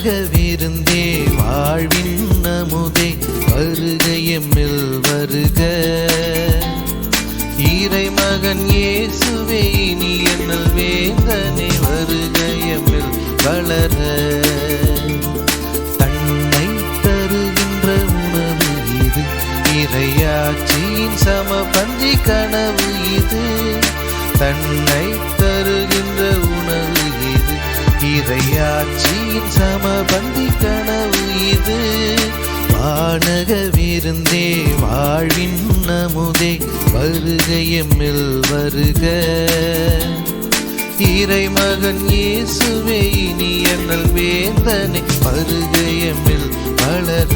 வானக விருந்தே வாழ்வின் அமுதே வருக எம்மில் வருக. இறைமகன் இயேசுவே இனி என்னல் வேந்தனே வருக எம்மில் வளர. தன்னை தருகின்ற உணவு இது, இறையாட்சியின் சமபந்தி கனவு இது. தன்னை தருகின்ற உணவு இது, இறையாட்சியின் சமபந்தி கனவு இது. வானக விருந்தே வாழ்வின் அமுதே வருக எம்மில் வருக. இறைமகன் இயேசுவே இனி என்னல் வேந்தனே வருக எம்மில் வளர.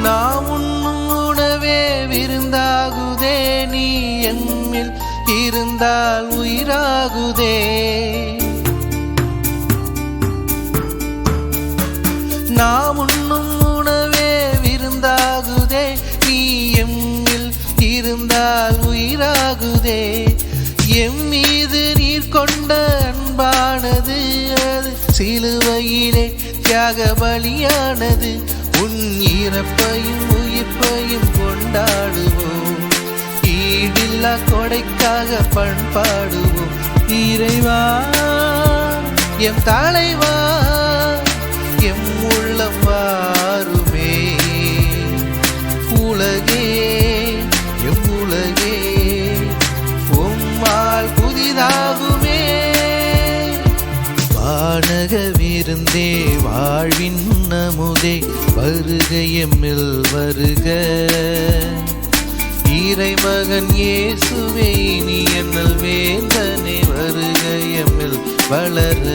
நாம் உண்ணும் உணவே விருந்தாகுதே, நீ எம்மில் இருந்தால் உயிராகுதே. நாம் உண்ணும் உணவே விருந்தாகுதே, நீ எம்மில் இருந்தால் உயிராகுதே. எம் மீது நீர் கொண்ட அன்பானது, அது சிலுவையிலே தியாக பலியானது. உன் இறப்பையும் உயிர்ப்பையும் கொண்டாடுவோம், ஈடில்லா கொடைக்காக பண்பாடுவோம். இறைவா எம் தலைவா எம் உள்ளம் வாருமே. உலகே எம் உலகே உம்மால் புதிதாகுமே. வானக விருந்தே வாழ்வின் அமுதே வருக எம்மில் வருக. இறைமகன் இயேசுவே இனி என்னல் வேந்தனே வருக எம்மில் வளர.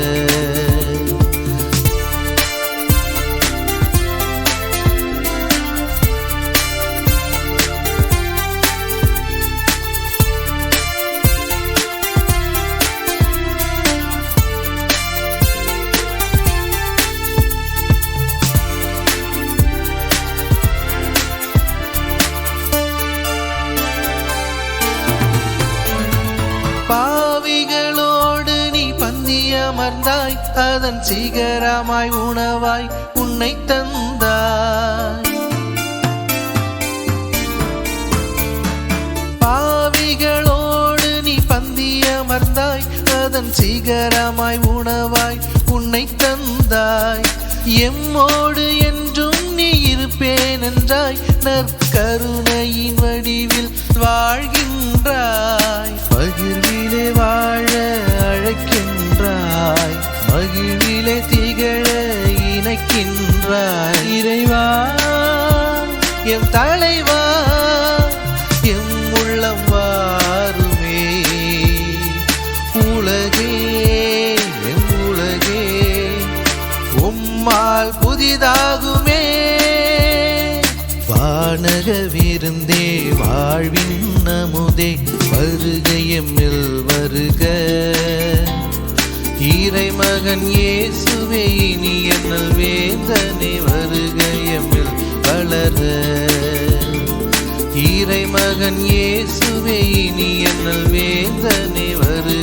பாவிகளோடு நீ பந்தியமர்ந்தாய், அதன் சிகரமாய் உணவாய் உன்னை தந்தாய். பாவிகளோடு நீ பந்தியமர்ந்தாய், அதன் சிகரமாய் உணவாய் உன்னை தந்தாய். எம்மோடு என்றும் நீ இருப்பேன் என்றாய், நற்கருணையின் வடிவில் வாழ்கின்றாய். மகிழ்விலே வாழ அழைக்கின்றாய், மகிழ்விலே திகழ இணைக்கின்றாய். இறைவா எம் தலைவா எம் உள்ளம் வாருமே. உலகே எம் உலகே உம்மால் புதிதாகுமே. வானக விருந்தே வாழ்வின் அமுதே வருக எம்மில் வருக. இறைமகன் இயேசுவே இனி என்னல் வேந்தனே வருக எம்மில் வளர. இறைமகன் இயேசுவே இனி என்னல் வேந்தனே வருக